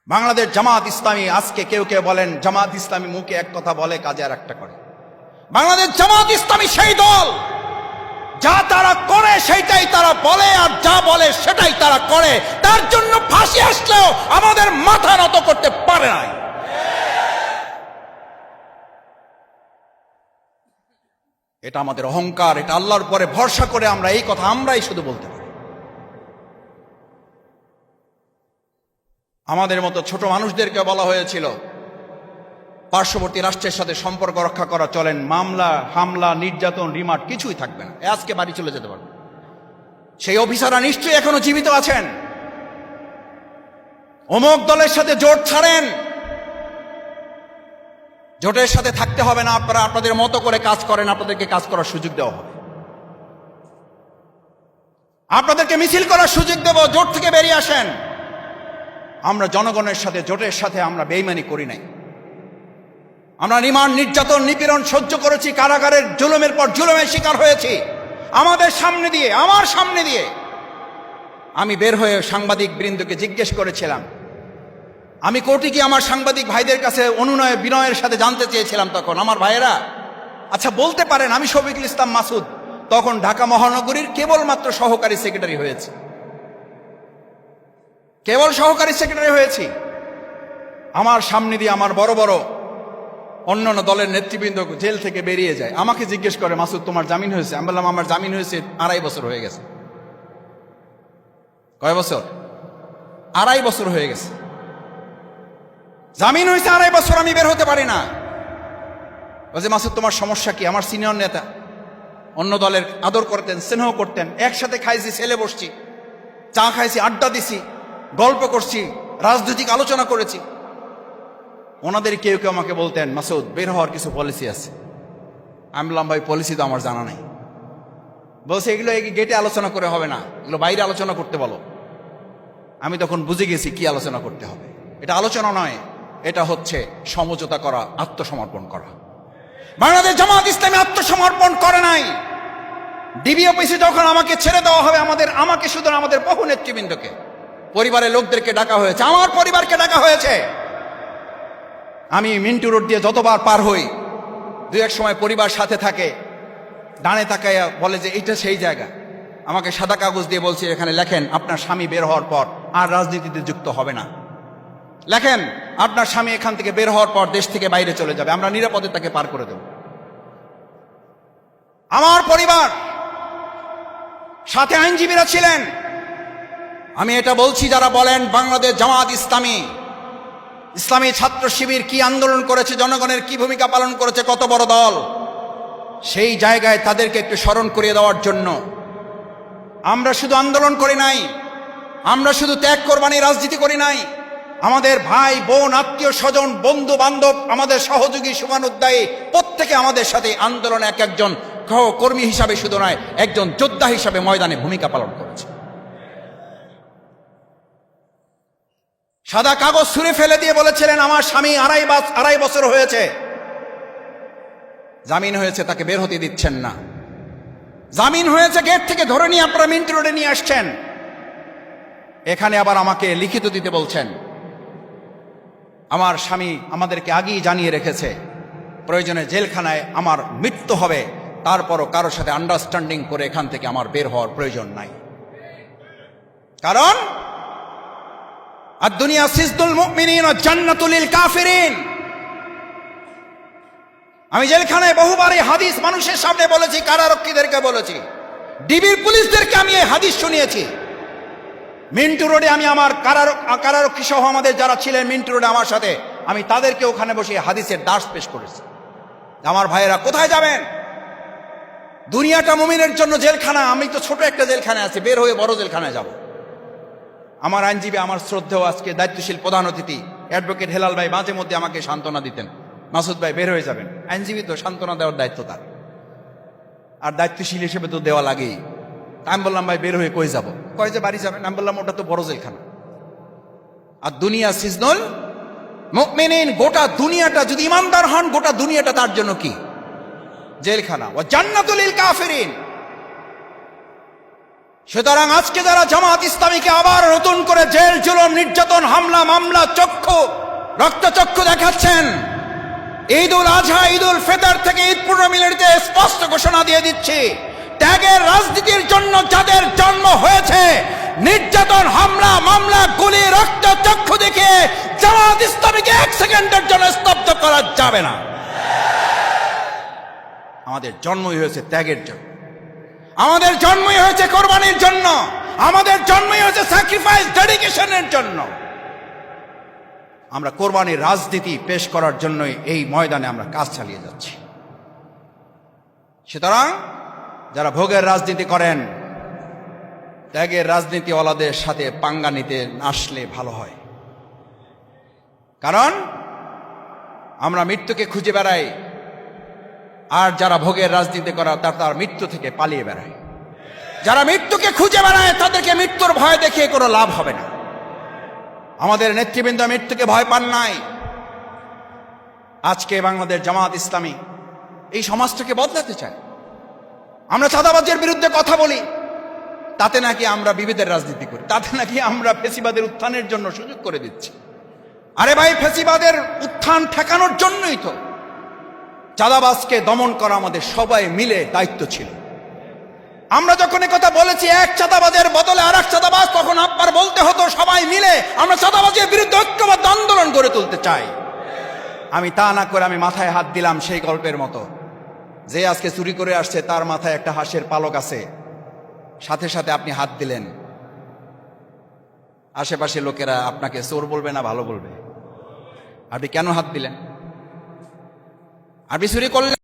বাংলাদেশ জামাত ইসলামী, আজকে কেউ কেউ বলেন জামাত ইসলামী মুখে এক কথা বলে কাজে আর একটা করে। বাংলাদেশ জামাত ইসলামী সেই দল যা তারা করে সেটাই তারা বলে, আর যা বলে সেটাই তারা করে। তার জন্য ফাঁসি আসলেও আমাদের মাথা নত করতে পারে নাই। এটা আমাদের অহংকার, এটা আল্লাহর পরে ভরসা করে আমরা এই কথা আমরাই শুধু বলতে পারি। আমাদের মতো ছোট মানুষদেরকে বলা হয়েছিল পার্শ্ববর্তী রাষ্ট্রের সাথে সম্পর্ক রক্ষা করা চলেন, মামলা হামলা নির্যাতন রিমান্ড কিছুই থাকবে না, আজকে বাড়ি চলে যেতে পারবে। সেই অফিসাররা নিশ্চয়ই এখনো জীবিত আছেন। অমুক দলের সাথে জোট ছাড়েন, জোটের সাথে থাকতে হবে না, আপনারা আপনাদের মতো করে কাজ করেন, আপনাদেরকে কাজ করার সুযোগ দেওয়া হবে, আপনাদেরকে মিছিল করার সুযোগ দেব, জোট থেকে বেরিয়ে আসেন। আমরা জনগণের সাথে জোটের সাথে আমরা বেইমানি করি নাই। আমরা রিমান্ড নির্যাতন নিপীড়ন সহ্য করেছি, কারাগারের জুলুমের পর জুলুমের শিকার হয়েছি। আমাদের সামনে দিয়ে, আমার সামনে দিয়ে আমি বের হয়ে সাংবাদিক বৃন্দকে জিজ্ঞেস করেছিলাম, আমি কোটি কি আমার সাংবাদিক ভাইদের কাছে অনুনয় বিনয়ের সাথে জানতে চেয়েছিলাম, তখন আমার ভাইয়েরা আচ্ছা বলতে পারেন আমি শফিকুল ইসলাম মাসুদ তখন ঢাকা মহানগরীর কেবলমাত্র সহকারী সেক্রেটারি হয়েছি, কেবল সহকারী সেক্রেটারি হয়েছি। আমার সামনে দিয়ে আমার বড় বড় অন্যান্য দলের নেতৃবৃন্দ জেল থেকে বেরিয়ে যায়, আমাকে জিজ্ঞেস করে মাসুদ তোমার জামিন হয়েছে? আমি বললাম আমার জামিন হয়েছে 2.5 বছর হয়ে গেছে। কয় বছর? 2.5 বছর হয়ে গেছে। জামিন হয়েছে 2.5 বছর, আমি বের হতে পারি না। বলছে মাসুদ তোমার সমস্যা কি? আমার সিনিয়র নেতা, অন্য দলের আদর করতেন, স্নেহ করতেন, একসাথে খাইছি, ছেলে বসছি, চা খাইছি, আড্ডা দিছি, গল্প করছি, রাজনৈতিক আলোচনা করেছি। ওনাদের কেউ কেউ আমাকে বলতেন মাসুদ বের হওয়ার কিছু পলিসি আছে। আমি বললাম ভাই পলিসি তো আমার জানা নাই। বলছে এগুলো গেটে আলোচনা করে হবে না, এগুলো বাইরে আলোচনা করতে বলো। আমি তখন বুঝে গেছি কি আলোচনা করতে হবে। এটা আলোচনা নয়, এটা হচ্ছে সমঝোতা করা, আত্মসমর্পণ করা। বাংলাদেশ জামাত ইসলামী আত্মসমর্পণ করে নাই। ডিবি অফিসে যখন আমাকে ছেড়ে দেওয়া হবে, আমাকে শুধু আমাদের বহু নেতৃবৃন্দকে, পরিবারের লোকদেরকে ডাকা হয়েছে, আমার পরিবারকে ডাকা হয়েছে। আমি মিন্টু রোড দিয়ে যতবার পার হই, 2-1 সময় পরিবার সাথে থাকে, ডানে তাকাইয়া বলে যে এইটা সেই জায়গা। আমাকে সাদা কাগজ দিয়ে বলছে এখানে লেখেন আপনার স্বামী বের হওয়ার পর আর রাজনীতিতে যুক্ত হবে না, লেখেন আপনার স্বামী এখান থেকে বের হওয়ার পর দেশ থেকে বাইরে চলে যাবে, আমরা নিরাপদে তাকে পার করে দেব। আমার পরিবার সাথে আইনজীবীরা ছিলেন। আমি এটা বলছি, যারা বলেন বাংলাদেশ জামাত ইসলামী, ইসলামী ছাত্র শিবির কি আন্দোলন করেছে, জনগণের কি ভূমিকা পালন করেছে, কত বড় দল, সেই জায়গায় তাদেরকে একটু স্মরণ করিয়ে দেওয়ার জন্য আমরা শুধু আন্দোলন করি নাই, আমরা শুধু ত্যাগ কোরবানি রাজনীতি করি নাই। আমাদের ভাই বোন আত্মীয় স্বজন বন্ধু বান্ধব আমাদের সহযোগী শুভানুধ্যায়ী প্রত্যেকে আমাদের সাথে আন্দোলনে এক একজন কর্মী হিসাবে শুধু নয়, একজন যোদ্ধা হিসাবে ময়দানে ভূমিকা পালন করেছে। সাদা কাগজ ছুঁড়ে ফেলে দিয়ে বলেছিলেন আমার স্বামী 2.5 বছর হয়েছে, জামিন হয়েছে, তাকে বের হতে দিচ্ছেন না। জামিন হয়েছে, গেট থেকে ধরে নিয়ে আপনারা মিন্টু রোডে নিয়ে আসছেন। এখানে আবার আমাকে লিখিত দিতে বলছেন। আমার স্বামী আমাদেরকে আগেই জানিয়ে রেখেছে প্রয়োজনে জেলখানায় আমার মৃত্যু হবে, তারপরও কারোর সাথে আন্ডারস্ট্যান্ডিং করে এখান থেকে আমার বের হওয়ার প্রয়োজন নাই। কারণ আর দুনিয়া সিজদুল মুমিনিন ওয়া জান্নাতুল লিল কাফিরিন। আমি জেলখানায় বহুবার এই হাদিস মানুষের সামনে বলেছি, কারারক্ষীদেরকে বলেছি, ডিবির পুলিশদেরকে আমি এই হাদিস শুনিয়েছি। মিন্টু রোডে আমি আমার কারারক্ষী সহ আমাদের যারা ছিলেন মিন্টু রোডে আমার সাথে, আমি তাদেরকে ওখানে বসে হাদিসের দাস পেশ করেছি। আমার ভাইয়েরা কোথায় যাবেন? দুনিয়াটা মুমিনের জন্য জেলখানা, আমি তো ছোট একটা জেলখানায় আছি, বের হয়ে বড় জেলখানায় যাব। আমার আইনজীবী, আমার শ্রদ্ধেয় আজকে দায়িত্বশীল প্রধান অতিথি অ্যাডভোকেট হেলাল ভাই মাঝে মধ্যে আমাকে সান্ত্বনা দিতেন, মাসুদ ভাই বের হয়ে যাবেন। আইনজীবী তো সান্ত্বনা দেওয়ার দায়িত্ব তার, আর দায়িত্বশীল হিসেবে তো দেওয়া লাগেই। আমি বললাম ভাই বের হয়ে কই যাব? কয় যে বাড়ি যাবেন। আমি বললাম ওটা তো বড় জেলখানা। আর দুনিয়া সিজনুল মুমিনিন, গোটা দুনিয়াটা যদি ইমানদার হন, গোটা দুনিয়াটা তার জন্য কি? জেলখানা। ওয়া জান্নাতুল লিল কাফিরিন। সুতরাং আজকে যারা জামাত ইসলামীকে আবার নতুন করে জেল জুলুম নির্যাতন হামলা মামলা চক্ষু রক্তচক্ষু দেখাচ্ছেন, ঈদ উল আজহা ঈদ উল ফিতর থেকে ঈদ পূর্ব মিলাদে স্পষ্ট ঘোষণা দিয়ে দিচ্ছি, ত্যাগের রাজনীতির জন্য যাদের জন্ম হয়েছে, নির্যাতন হামলা মামলা গুলি রক্তচক্ষু দেখে জামাত ইসলামীকে এক সেকেন্ডের জন্য স্তব্ধ করা যাবে না। আমাদের জন্মই হয়েছে ত্যাগের জন্য, আমাদের জন্মই হয়েছে কোরবানির জন্য, আমাদের জন্মই হয়েছে স্যাক্রিফাইস ডেডিকেশনের জন্য। আমরা কোরবানির রাজনীতি পেশ করার জন্যই এই ময়দানে আমরা কাজ চালিয়ে যাচ্ছি। সুতরাং যারা ভোগের রাজনীতি করেন, ত্যাগের রাজনীতিওয়ালাদের সাথে পাঙ্গা নিতে আসলে ভালো হয়। কারণ আমরা মৃত্যুকে খুঁজে বেড়াই, আর যারা ভোগের রাজনীতি করা তার মৃত্যু থেকে পালিয়ে বেড়ায়। যারা মৃত্যুকে খুঁজে বেড়ায় তাদেরকে মৃত্যুর ভয় দেখিয়ে কোনো লাভ হবে না। আমাদের নেতৃবৃন্দ মৃত্যুকে ভয় পান নাই। আজকে বাংলাদেশ জামাত ইসলামী এই সমাজটাকে বদলাতে চায়। আমরা চাঁদাবাজের বিরুদ্ধে কথা বলি, তাতে নাকি আমরা বিভেদের রাজনীতি করি, তাতে নাকি আমরা ফ্যাসিবাদের উত্থানের জন্য সুযোগ করে দিচ্ছি। আরে ভাই, ফ্যাসিবাদের উত্থান ঠেকানোর জন্যই তো চাঁদাবাজকে দমন করা আমাদের সবাই মিলে দায়িত্ব ছিল। আমরা যখন কথা বলেছি এক চাঁদাবাজের বদলে আর এক চাঁদাবাজ, তখন আপনার বলতে হতো সবাই মিলে আমরা চাঁদাবাজের বিরুদ্ধে ঐক্যবদ্ধ আন্দোলন গড়ে তুলতে চাই। আমি তা না করে আমি মাথায় হাত দিলাম সেই গল্পের মতো, যে আজকে চুরি করে আসছে তার মাথায় একটা হাঁসের পালক আছে, সাথে সাথে আপনি হাত দিলেন, আশেপাশে লোকেরা আপনাকে চোর বলবে না ভালো বলবে? আপনি কেন হাত দিলেন? আপনি চুরি করলেন।